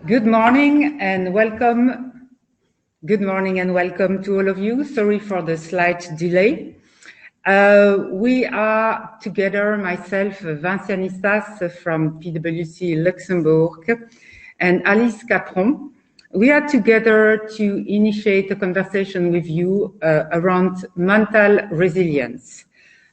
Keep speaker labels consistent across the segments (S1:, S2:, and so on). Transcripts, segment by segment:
S1: Good morning and welcome. Good morning and welcome to all of you. Sorry for the slight delay. We are together, myself, Vincia Nistas from PwC Luxembourg and Alice Capron. We are together to initiate a conversation with you around mental resilience.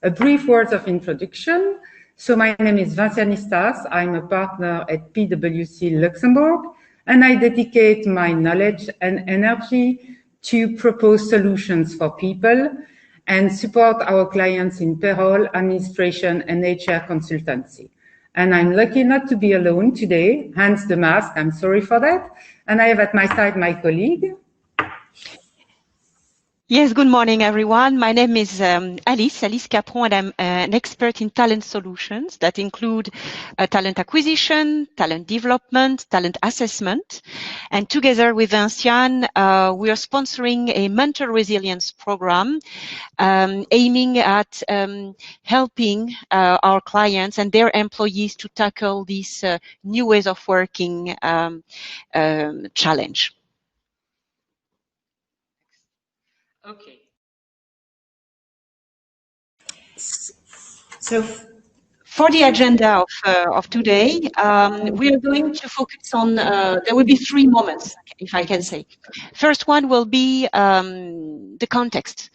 S1: A brief word of introduction. So my name is Vincia Nistas. I'm a partner at PwC Luxembourg, and I dedicate my knowledge and energy to propose solutions for people and support our clients in payroll, administration, and HR consultancy. And I'm lucky not to be alone today, hence the mask. I'm sorry for that. And I have at my side my colleague.
S2: Yes, good morning, everyone. My name is Alice Capron, and I'm an expert in talent solutions that include talent acquisition, talent development, talent assessment. And together with Vinciane, we are sponsoring a mental resilience program aiming at helping our clients and their employees to tackle these new ways of working challenge.
S1: Okay.
S2: So for the agenda of today, we are going to focus on, there will be three moments, if I can say. First one will be the context.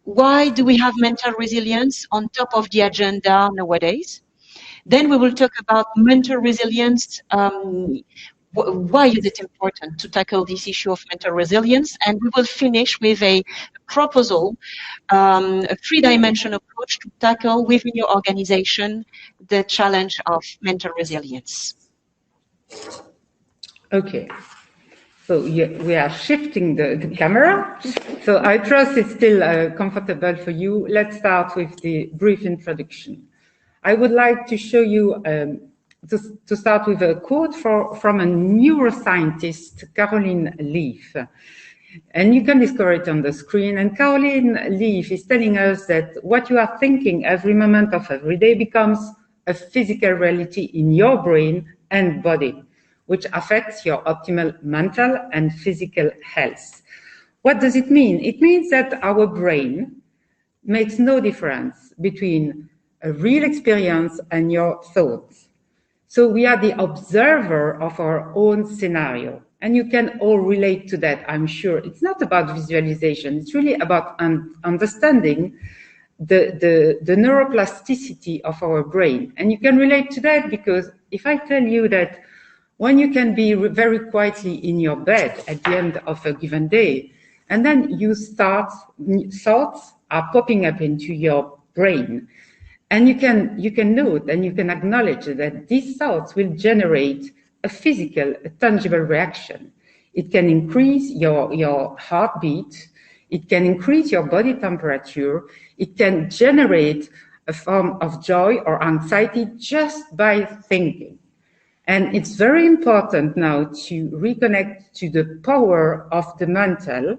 S2: Why do we have mental resilience on top of the agenda nowadays? Then we will talk about mental resilience. Why is it important to tackle this issue of mental resilience? And we will finish with a proposal, a three-dimensional approach to tackle within your organization the challenge of mental resilience.
S1: Okay. So we are shifting the camera. So I trust it's still comfortable for you. Let's start with the brief introduction. I would like to show you, to start with a quote from a neuroscientist, Caroline Leaf. And you can discover it on the screen. And Caroline Leaf is telling us that what you are thinking every moment of every day becomes a physical reality in your brain and body, which affects your optimal mental and physical health. What does it mean? It means that our brain makes no difference between a real experience and your thoughts. So we are the observer of our own scenario. And you can all relate to that, I'm sure. It's not about visualization. It's really about understanding the neuroplasticity of our brain. And you can relate to that because if I tell you that when you can be very quietly in your bed at the end of a given day, and then thoughts are popping up into your brain, and you can note and you can acknowledge that these thoughts will generate a physical, a tangible reaction. It can increase your heartbeat. It can increase your body temperature. It can generate a form of joy or anxiety just by thinking. And it's very important now to reconnect to the power of the mental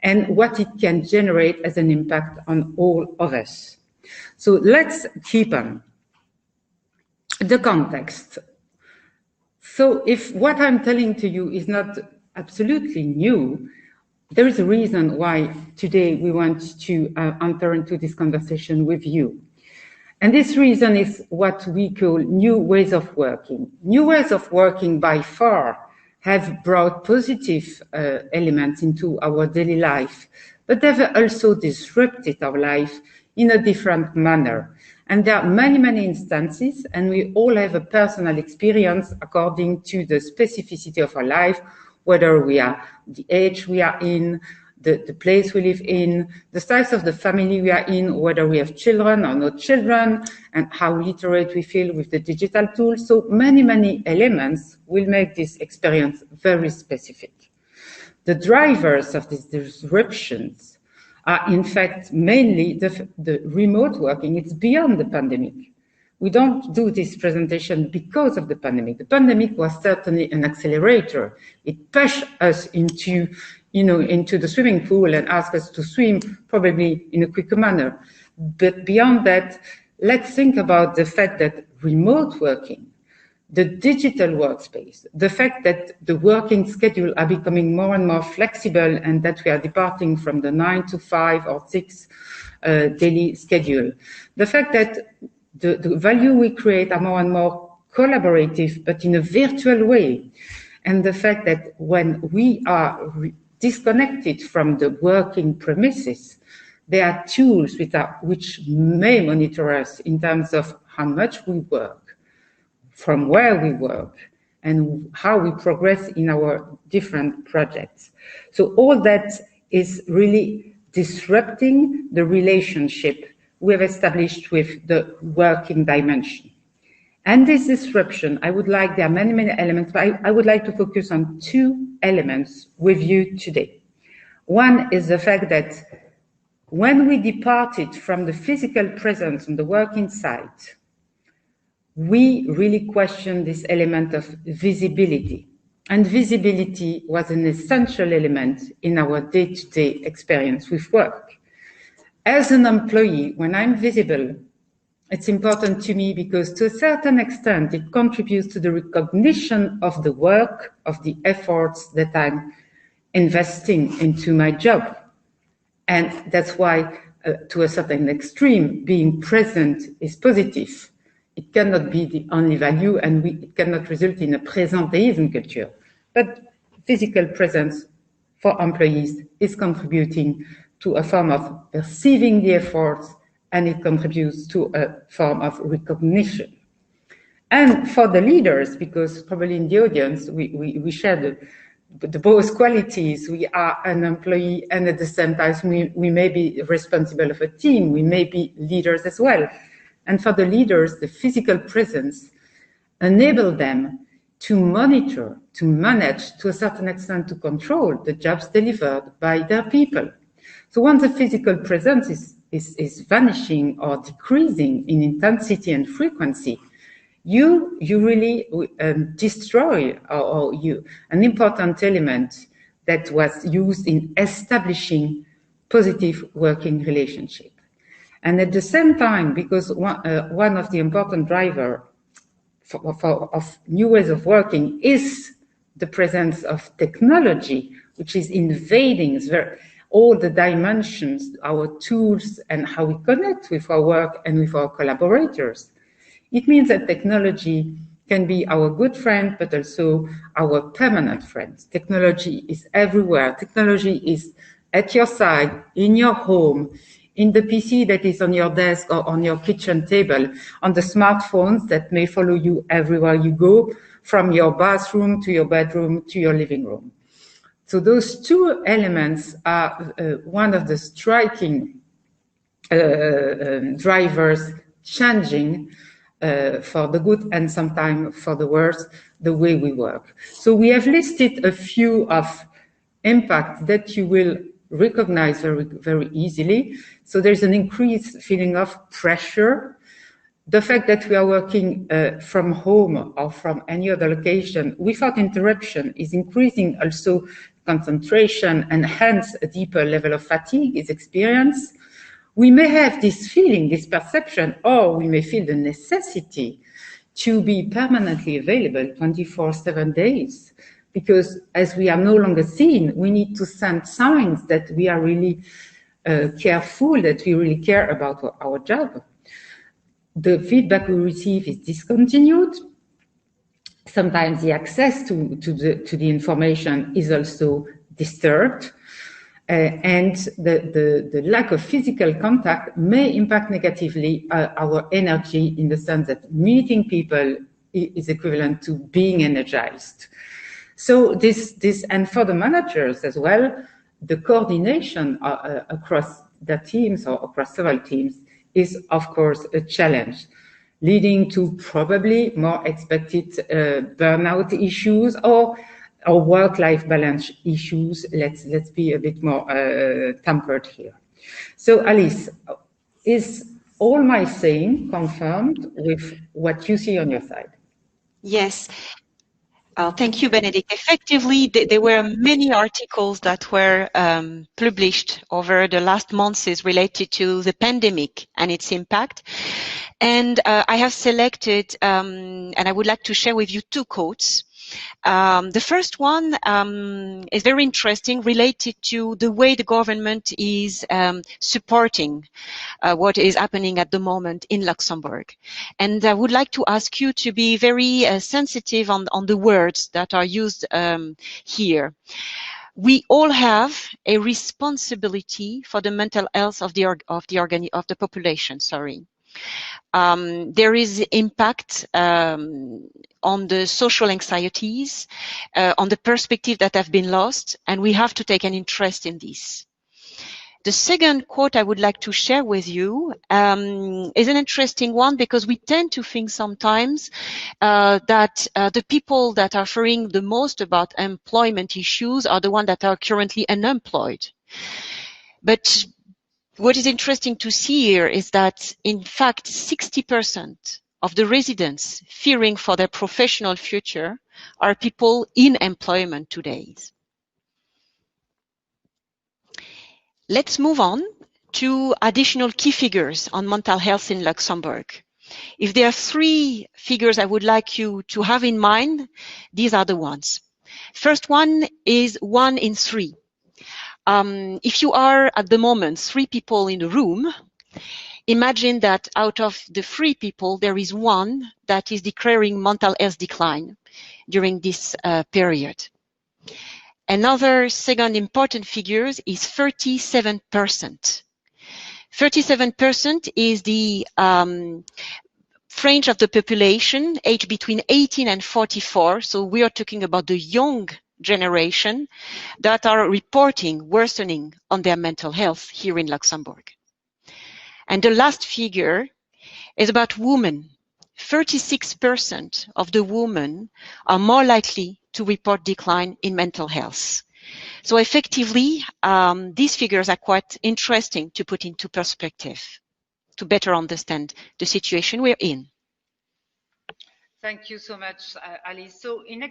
S1: and what it can generate as an impact on all of us. So let's keep on the context. So if what I'm telling to you is not absolutely new, there is a reason why today we want to enter into this conversation with you. And this reason is what we call new ways of working. New ways of working by far have brought positive elements into our daily life, but they've also disrupted our life in a different manner. And there are many, many instances, and we all have a personal experience according to the specificity of our life, whether we are the age we are in, the place we live in, the size of the family we are in, whether we have children or not children, and how literate we feel with the digital tools. So many, many elements will make this experience very specific. The drivers of these disruptions are in fact mainly the remote working. It's beyond the pandemic. We don't do this presentation because of the pandemic. The pandemic was certainly an accelerator. It pushed us into the swimming pool and asked us to swim probably in a quicker manner. But beyond that, let's think about the fact that remote working the digital workspace, the fact that the working schedule are becoming more and more flexible and that we are departing from the 9 to 5 or 6 daily schedule, the fact that the value we create are more and more collaborative, but in a virtual way, and the fact that when we are disconnected from the working premises, there are tools which may monitor us in terms of how much we work, from where we work, and how we progress in our different projects. So all that is really disrupting the relationship we have established with the working dimension. And this disruption, there are many, many elements, but I would like to focus on 2 elements with you today. One is the fact that when we departed from the physical presence on the working site, we really questioned this element of visibility. And visibility was an essential element in our day-to-day experience with work. As an employee, when I'm visible, it's important to me because to a certain extent, it contributes to the recognition of the work, of the efforts that I'm investing into my job. And that's why, to a certain extreme, being present is positive. It cannot be the only value, and it cannot result in a presenteeism culture. But physical presence for employees is contributing to a form of perceiving the efforts, and it contributes to a form of recognition. And for the leaders, because probably in the audience, we share the both qualities. We are an employee, and at the same time, we may be responsible of a team. We may be leaders as well. And for the leaders, the physical presence enables them to monitor, to manage, to a certain extent, to control the jobs delivered by their people. So once the physical presence is vanishing or decreasing in intensity and frequency, you really destroy an important element that was used in establishing positive working relationship. And at the same time, because one of the important drivers of new ways of working is the presence of technology, which is invading all the dimensions, our tools, and how we connect with our work and with our collaborators. It means that technology can be our good friend, but also our permanent friend. Technology is everywhere. Technology is at your side, in your home, in the PC that is on your desk or on your kitchen table, on the smartphones that may follow you everywhere you go, from your bathroom to your bedroom to your living room. So those 2 elements are one of the striking drivers changing for the good and sometimes for the worse, the way we work. So we have listed a few of impacts that you will recognize very, very easily. So there's an increased feeling of pressure. The fact that we are working from home or from any other location without interruption is increasing also concentration, and hence a deeper level of fatigue is experienced. We may have this feeling, this perception, or we may feel the necessity to be permanently available 24/7 days. Because as we are no longer seen, we need to send signs that we are really careful, that we really care about our job. The feedback we receive is discontinued. Sometimes the access to the information is also disturbed. And the lack of physical contact may impact negatively our energy, in the sense that meeting people is equivalent to being energized. So and for the managers as well, the coordination across the teams or across several teams is, of course, a challenge, leading to probably more expected burnout issues or work-life balance issues. Let's be a bit more tempered here. So, Alice, is all my saying confirmed with what you see on your side?
S2: Yes. Thank you, Benedict. Effectively, there were many articles that were published over the last months related to the pandemic and its impact. And I have selected, and I would like to share with you two quotes. The first one is very interesting, related to the way the government is supporting what is happening at the moment in Luxembourg. And I would like to ask you to be very sensitive on the words that are used here. We all have a responsibility for the mental health of the population. Sorry. There is impact on the social anxieties, on the perspective that have been lost, and we have to take an interest in this. The second quote I would like to share with you is an interesting one, because we tend to think sometimes that the people that are worrying the most about employment issues are the ones that are currently unemployed. But what is interesting to see here is that, in fact, 60% of the residents fearing for their professional future are people in employment today. Let's move on to additional key figures on mental health in Luxembourg. If there are three figures I would like you to have in mind, these are the ones. First one is 1 in 3. If you are at the moment 3 people in the room, imagine that out of the 3 people, there is 1 that is declaring mental health decline during this period. Another second important figure is 37%. 37% is the range of the population aged between 18 and 44. So we are talking about the young generation that are reporting worsening on their mental health here in Luxembourg. And the last figure is about women. 36% of the women are more likely to report decline in mental health. So effectively, these figures are quite interesting to put into perspective to better understand the situation we're in.
S1: Thank you so much, Alice. So in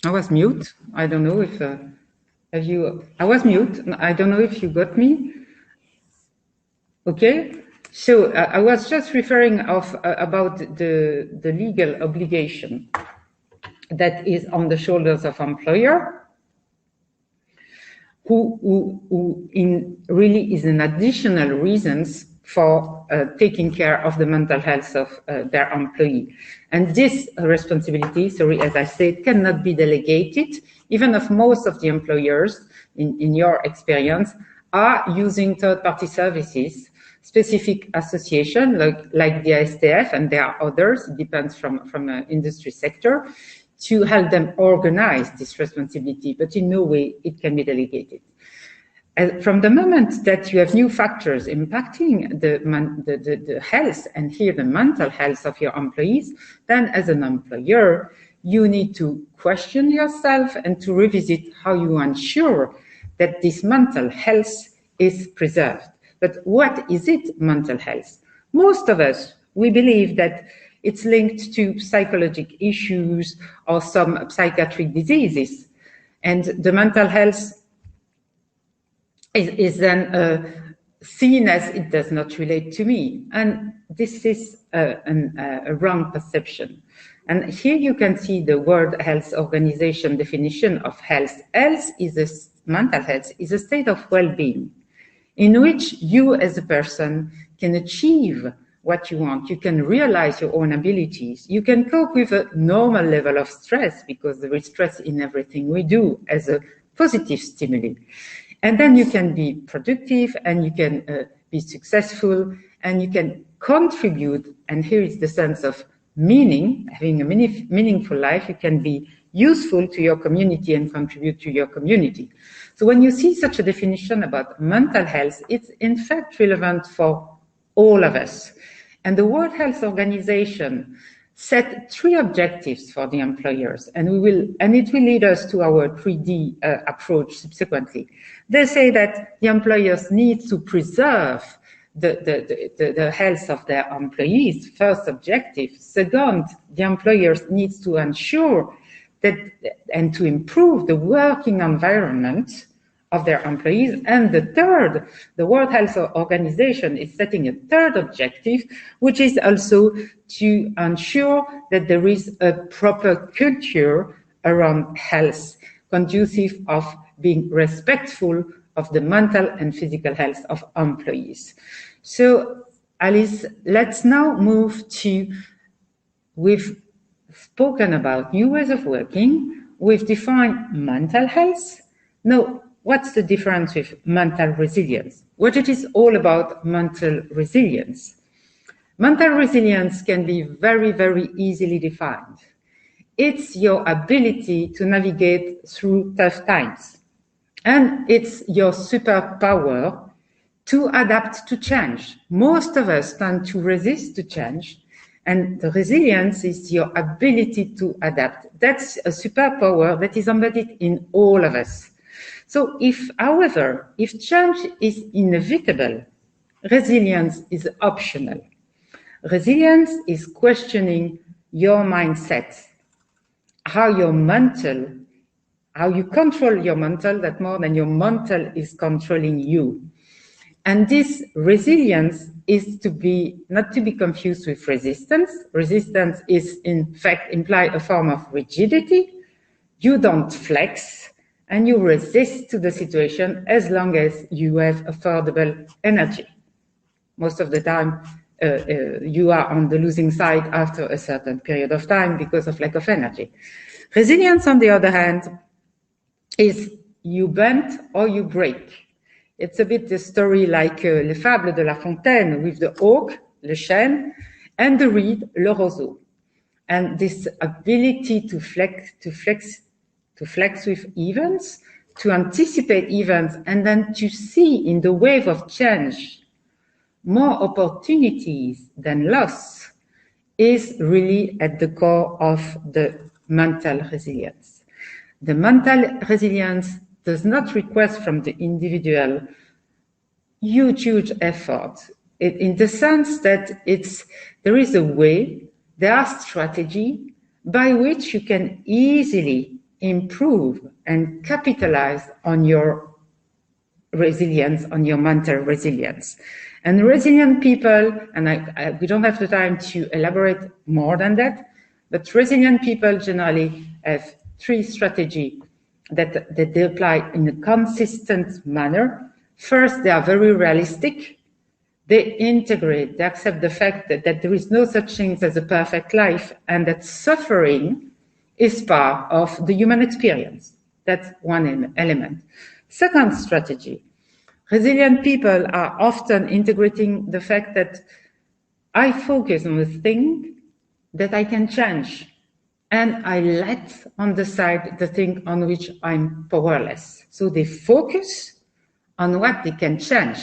S1: I was mute. I don't know if I was mute. I don't know if you got me. Okay. So I was just referring about the legal obligation that is on the shoulders of employer, who really is an additional reasons for taking care of the mental health of their employee. And this responsibility, as I said, cannot be delegated, even if most of the employers, in your experience, are using third-party services, specific association like the STF, and there are others, it depends from the industry sector, to help them organize this responsibility, but in no way it can be delegated. From the moment that you have new factors impacting the health, and here the mental health of your employees, then as an employer, you need to question yourself and to revisit how you ensure that this mental health is preserved. But what is it, mental health? Most of us, we believe that it's linked to psychological issues or some psychiatric diseases. And the mental health is then seen as it does not relate to me. And this is a wrong perception. And here you can see the World Health Organization definition of health. Mental health is a state of well-being in which you as a person can achieve what you want. You can realize your own abilities. You can cope with a normal level of stress, because there is stress in everything we do as a positive stimuli. And then you can be productive, and you can be successful, and you can contribute. And here is the sense of meaning, having a meaningful life. You can be useful to your community and contribute to your community. So when you see such a definition about mental health, it's in fact relevant for all of us. And the World Health Organization set 3 objectives for the employers, and it will lead us to our 3D approach subsequently. They say that the employers need to preserve the health of their employees, first objective. Second, the employers need to ensure that and to improve the working environment of their employees. And the third, the World Health Organization is setting a third objective, which is also to ensure that there is a proper culture around health, conducive of being respectful of the mental and physical health of employees. So, Alice, let's now move to, we've spoken about new ways of working, we've defined mental health. Now, what's the difference with mental resilience? What it is all about mental resilience? Mental resilience can be very, very easily defined. It's your ability to navigate through tough times. And it's your superpower to adapt to change. Most of us tend to resist to change, and the resilience is your ability to adapt. That's a superpower that is embedded in all of us. So however, if change is inevitable, resilience is optional. Resilience is questioning your mindset, how you control your mental, that more than your mental is controlling you. And this resilience is not to be confused with resistance. Resistance is in fact imply a form of rigidity. You don't flex and you resist to the situation as long as you have affordable energy. Most of the time, you are on the losing side after a certain period of time because of lack of energy. Resilience, on the other hand, is you bend or you break. It's a bit the story like Les Fables de La Fontaine, with the oak, le chêne, and the reed, le roseau. And this ability to flex with events, to anticipate events, and then to see in the wave of change more opportunities than loss is really at the core of the mental resilience. The mental resilience does not request from the individual huge effort, in the sense that there is a way, there are strategies by which you can easily improve and capitalize on your resilience, on your mental resilience. And resilient people, and we don't have the time to elaborate more than that, but resilient people generally have 3 strategies that they apply in a consistent manner. First, they are very realistic. They integrate, they accept the fact that there is no such thing as a perfect life, and that suffering is part of the human experience. That's one element. Second strategy, resilient people are often integrating the fact that I focus on the thing that I can change, and I let on the side the thing on which I'm powerless. So they focus on what they can change.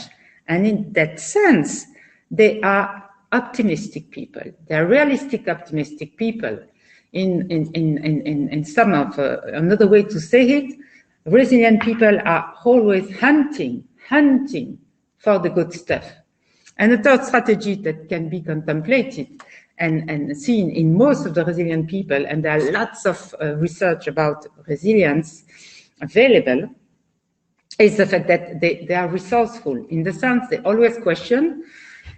S1: And in that sense, they are optimistic people. They're realistic, optimistic people. In some of another way to say it, resilient people are always hunting for the good stuff. And the third strategy that can be contemplated and seen in most of the resilient people, and there are lots of research about resilience available, is the fact that they are resourceful in the sense they always question,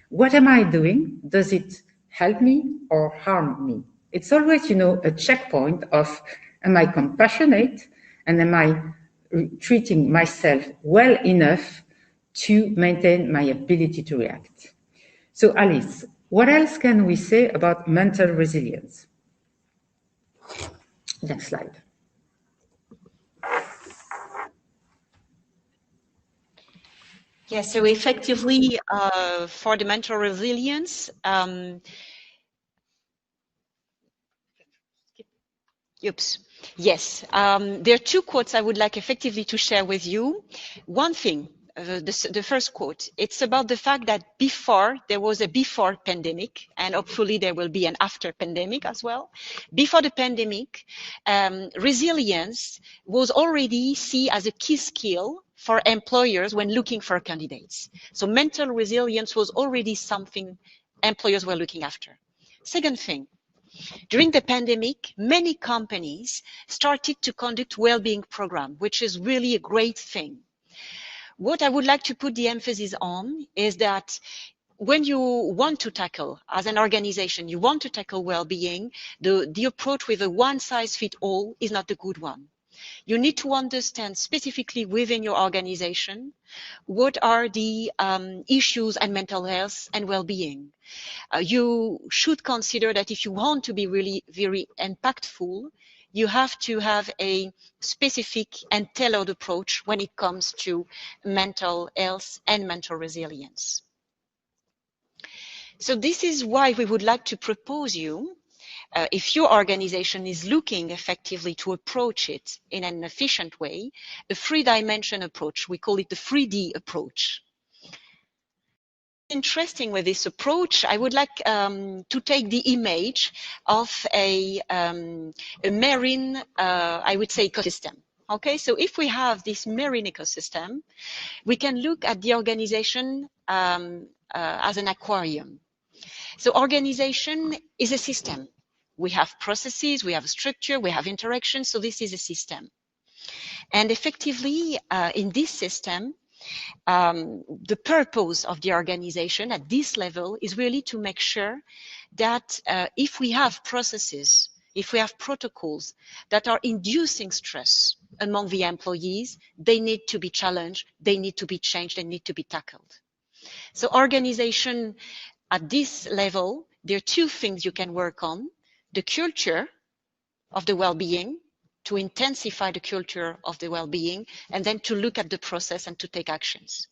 S1: what am I doing? Does it help me or harm me? It's always, a checkpoint of, am I compassionate and am I treating myself well enough to maintain my ability to react? So Alice, what else can we say about mental resilience? Next slide.
S2: Yeah, so effectively, for the mental resilience, yes, there are two quotes I would like effectively to share with you. One thing, the first quote, it's about the fact that there was a before pandemic, and hopefully there will be an after pandemic as well. Before the pandemic, resilience was already seen as a key skill for employers when looking for candidates. So mental resilience was already something employers were looking after. Second thing, during the pandemic, many companies started to conduct well-being programs, which is really a great thing. What I would like to put the emphasis on is that when you want to tackle, as an organization, you want to tackle well-being, the approach with a one-size-fits-all is not the good one. You need to understand specifically within your organization what are the issues and mental health and well-being. You should consider that if you want to be really very impactful, you have to have a specific and tailored approach when it comes to mental health and mental resilience. So this is why we would like to propose you, if your organization is looking effectively to approach it in an efficient way, a three-dimension approach. We call it the 3D approach. Interesting with this approach, I would like to take the image of a marine, I would say, ecosystem. Okay, so if we have this marine ecosystem, we can look at the organization as an aquarium. So organization is a system. We have processes, we have structure, we have interaction, so this is a system. And effectively, in this system, the purpose of the organization at this level is really to make sure that if we have processes, if we have protocols that are inducing stress among the employees, they need to be challenged, they need to be changed, they need to be tackled. So organization at this level, there are two things you can work on: the culture of the well-being, to intensify the culture of the well-being, and then to look at the process and to take actions.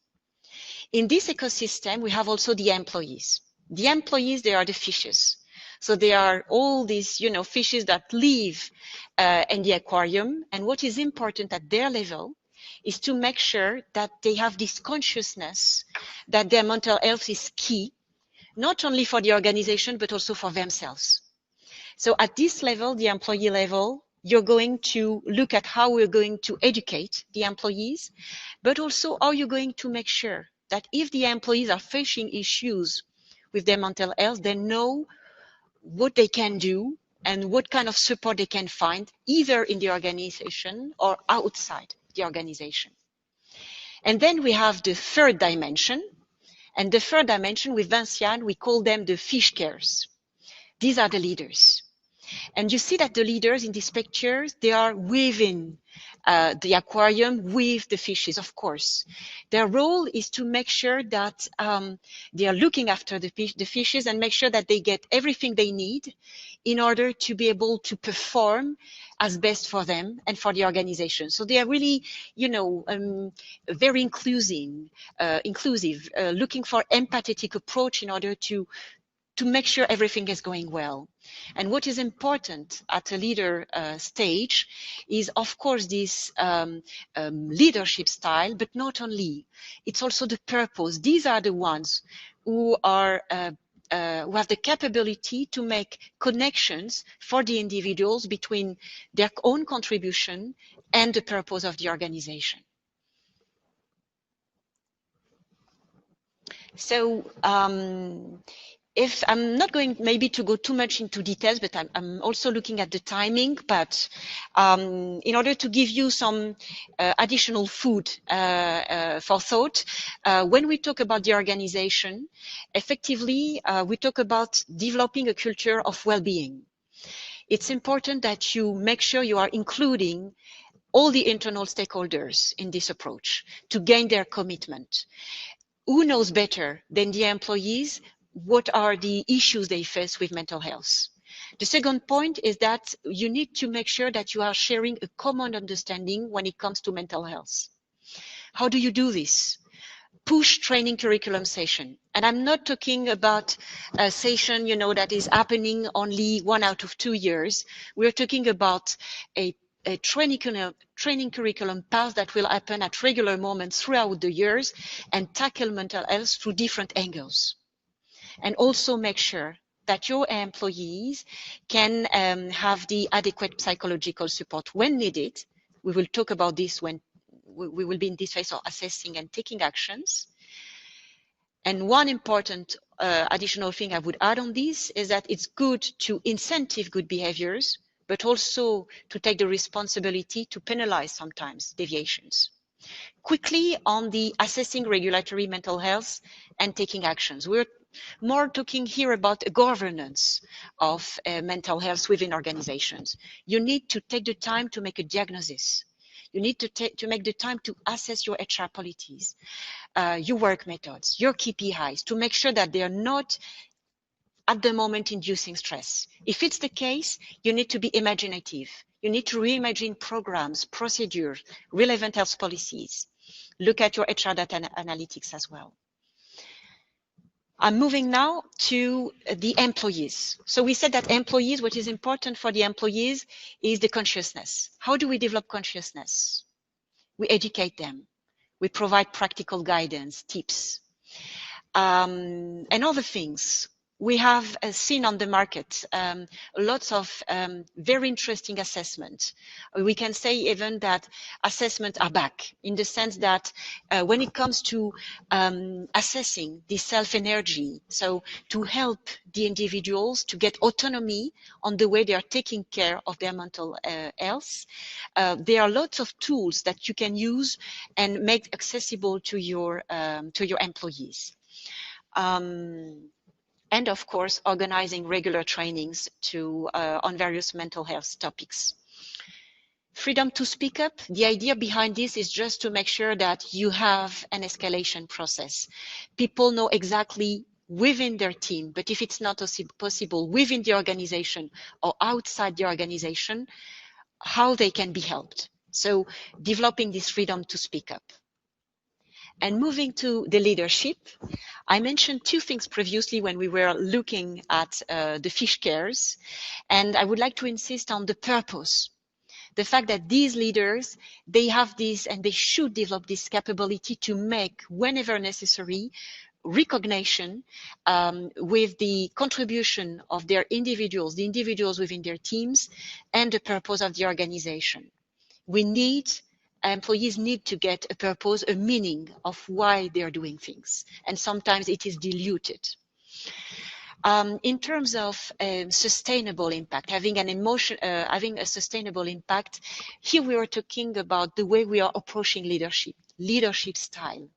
S2: In this ecosystem, we have also the employees. The employees, they are the fishes. So they are all these, fishes that live in the aquarium. And what is important at their level is to make sure that they have this consciousness that their mental health is key, not only for the organization, but also for themselves. So at this level, the employee level, you're going to look at how we're going to educate the employees, but also how you're going to make sure that if the employees are facing issues with their mental health, they know what they can do and what kind of support they can find, either in the organization or outside the organization. And then we have the third dimension. And the third dimension, with Vinciane, we call them the fish cares. These are the leaders. And you see that the leaders in these pictures, they are within the aquarium with the fishes, of course. Their role is to make sure that they are looking after the fishes and make sure that they get everything they need in order to be able to perform as best for them and for the organization. So they are really, very inclusive, looking for empathetic approach in order to make sure everything is going well. And what is important at a leader stage is, of course, this leadership style, but not only. It's also the purpose. These are the ones who are who have the capability to make connections for the individuals between their own contribution and the purpose of the organization. So if I'm not going maybe to go too much into details, but I'm also looking at the timing, but in order to give you some additional food for thought, when we talk about the organization, effectively, we talk about developing a culture of well-being. It's important that you make sure you are including all the internal stakeholders in this approach to gain their commitment. Who knows better than the employees what are the issues they face with mental health? The second point is that you need to make sure that you are sharing a common understanding when it comes to mental health. How do you do this? Push training curriculum session. And I'm not talking about a session, that is happening only 1 out of 2 years. We're talking about a training curriculum path that will happen at regular moments throughout the years and tackle mental health through different angles. And also make sure that your employees can have the adequate psychological support when needed. We will talk about this when we will be in this phase of assessing and taking actions. And one important additional thing I would add on this is that it's good to incentive good behaviors, but also to take the responsibility to penalize sometimes deviations. Quickly on the assessing regulatory mental health and taking actions. We're more talking here about a governance of mental health within organizations. You need to take the time to make a diagnosis. You need to make the time to assess your HR policies, your work methods, your KPIs, to make sure that they are not at the moment inducing stress. If it's the case, you need to be imaginative. You need to reimagine programs, procedures, relevant health policies. Look at your HR data analytics as well. I'm moving now to the employees. So we said that employees, what is important for the employees is the consciousness. How do we develop consciousness? We educate them. We provide practical guidance, tips, and other things. We have seen on the market lots of very interesting assessments. We can say even that assessments are back in the sense that when it comes to assessing the self-energy, so to help the individuals to get autonomy on the way they are taking care of their mental health, there are lots of tools that you can use and make accessible to your employees. And of course, organizing regular trainings on various mental health topics. Freedom to speak up. The idea behind this is just to make sure that you have an escalation process. People know exactly within their team, but if it's not possible within the organization or outside the organization, how they can be helped. So developing this freedom to speak up. And moving to the leadership, I mentioned two things previously when we were looking at the fish cares, and I would like to insist on the purpose. The fact that these leaders, they have this and they should develop this capability to make, whenever necessary, recognition with the contribution of their individuals, the individuals within their teams, and the purpose of the organization. Employees need to get a purpose, a meaning of why they are doing things. And sometimes it is diluted. In terms of sustainable impact, having a sustainable impact, here we are talking about the way we are approaching leadership style.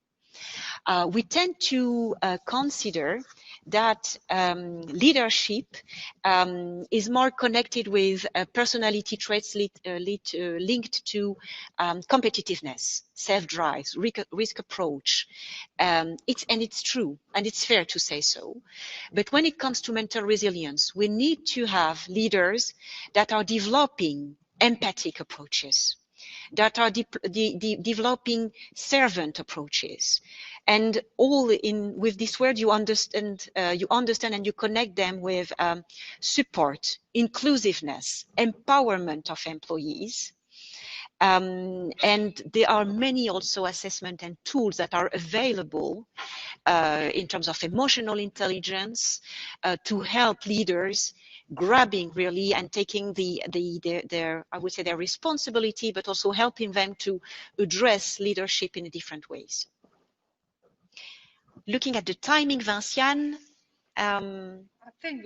S2: We tend to consider that leadership is more connected with personality traits linked to competitiveness, self-drive, risk approach. It's true, and it's fair to say so. But when it comes to mental resilience, we need to have leaders that are developing empathic approaches, that are developing servant approaches, and all with this word you understand and you connect them with support, inclusiveness, empowerment of employees. And there are many also assessment and tools that are available in terms of emotional intelligence to help leaders grabbing really and taking their I would say their responsibility, but also helping them to address leadership in different ways. Looking at the timing, Vinciane,
S1: I think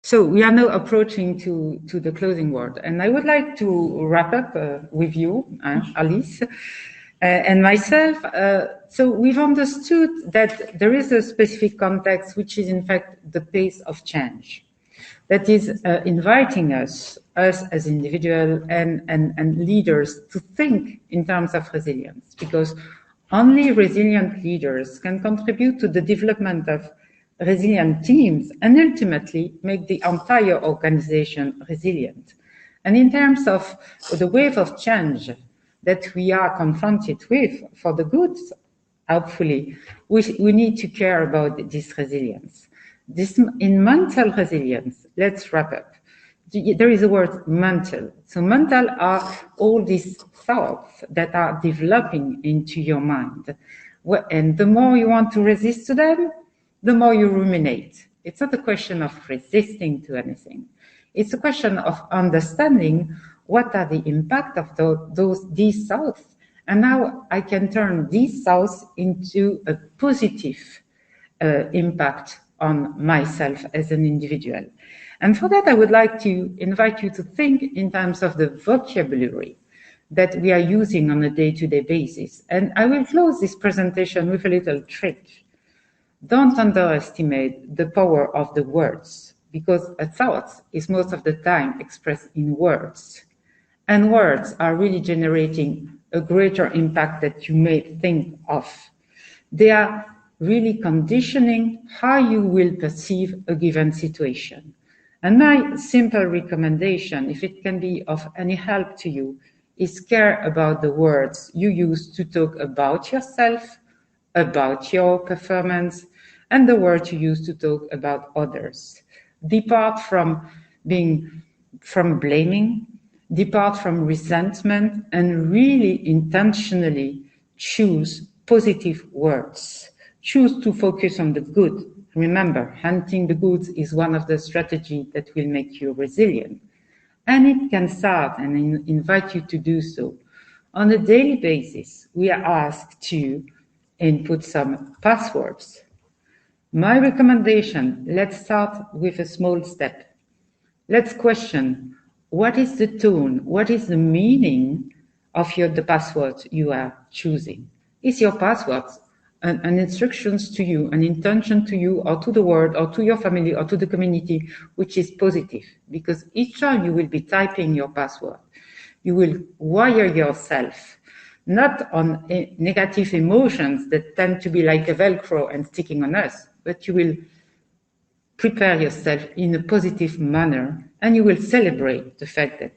S1: so we are now approaching to the closing word, and I would like to wrap up with you, Alice, and myself. So we've understood that there is a specific context, which is in fact the pace of change, that is inviting us as individuals and leaders to think in terms of resilience, because only resilient leaders can contribute to the development of resilient teams and ultimately make the entire organization resilient. And in terms of the wave of change that we are confronted with for the good, hopefully, we need to care about this resilience. In mental resilience, let's wrap up. There is a word mental. So mental are all these thoughts that are developing into your mind. And the more you want to resist to them, the more you ruminate. It's not a question of resisting to anything. It's a question of understanding what are the impact of these thoughts, and how I can turn these thoughts into a positive impact on myself as an individual. And for that, I would like to invite you to think in terms of the vocabulary that we are using on a day-to-day basis. And I will close this presentation with a little trick. Don't underestimate the power of the words, because a thought is most of the time expressed in words. And words are really generating a greater impact that you may think of. They are really conditioning how you will perceive a given situation. And my simple recommendation, if it can be of any help to you, is care about the words you use to talk about yourself, about your performance, and the words you use to talk about others. Depart from blaming, depart from resentment, and really intentionally choose positive words. Choose to focus on the good. Remember, hunting the good is one of the strategies that will make you resilient. And it can start, and I invite you to do so. On a daily basis, we are asked to input some passwords. My recommendation, let's start with a small step. Let's question, what is the tone, what is the meaning of the password you are choosing? Is your password an instructions to you, an intention to you or to the world or to your family or to the community, which is positive? Because each time you will be typing your password, you will wire yourself not on negative emotions that tend to be like a Velcro and sticking on us, but you will prepare yourself in a positive manner, and you will celebrate the fact that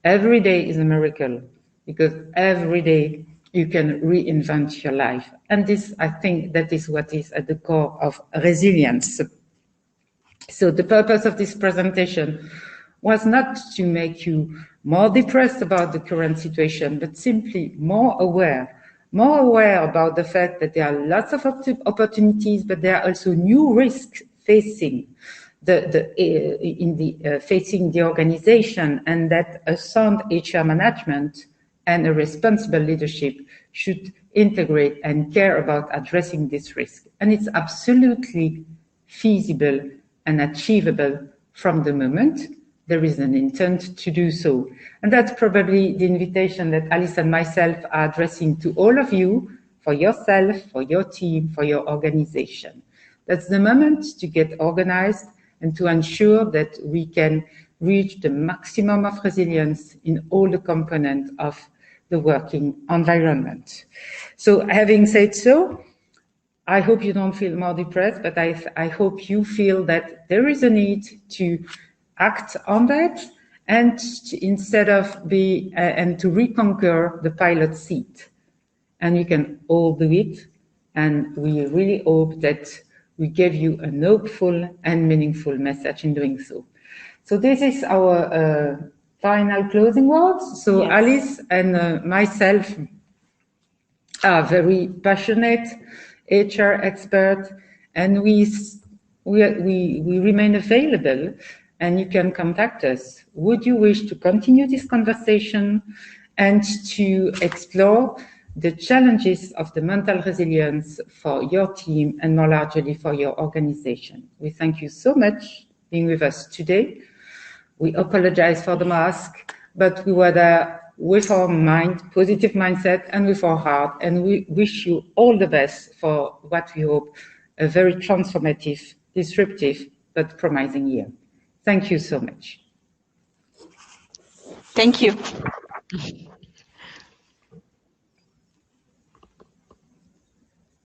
S1: every day is a miracle, because every day you can reinvent your life. And this, I think, that is what is at the core of resilience. So the purpose of this presentation was not to make you more depressed about the current situation, but simply more aware about the fact that there are lots of opportunities, but there are also new risks facing facing the organization, and that a sound HR management and a responsible leadership should integrate and care about addressing this risk. And it's absolutely feasible and achievable from the moment there is an intent to do so. And that's probably the invitation that Alice and myself are addressing to all of you, for yourself, for your team, for your organization. That's the moment to get organized and to ensure that we can reach the maximum of resilience in all the components of the working environment. So having said so, I hope you don't feel more depressed, but I hope you feel that there is a need to act on that, and instead of and to reconquer the pilot seat. And you can all do it, and we really hope that we gave you a hopeful and meaningful message in doing so. So this is our final closing words. So yes. Alice and myself are very passionate HR expert, and we remain available and you can contact us. Would you wish to continue this conversation and to explore the challenges of the mental resilience for your team and more largely for your organization? We thank you so much for being with us today. We apologize for the mask, but we were there with our mind, positive mindset, and with our heart, and we wish you all the best for what we hope a very transformative, disruptive, but promising year. Thank you so much.
S2: Thank you.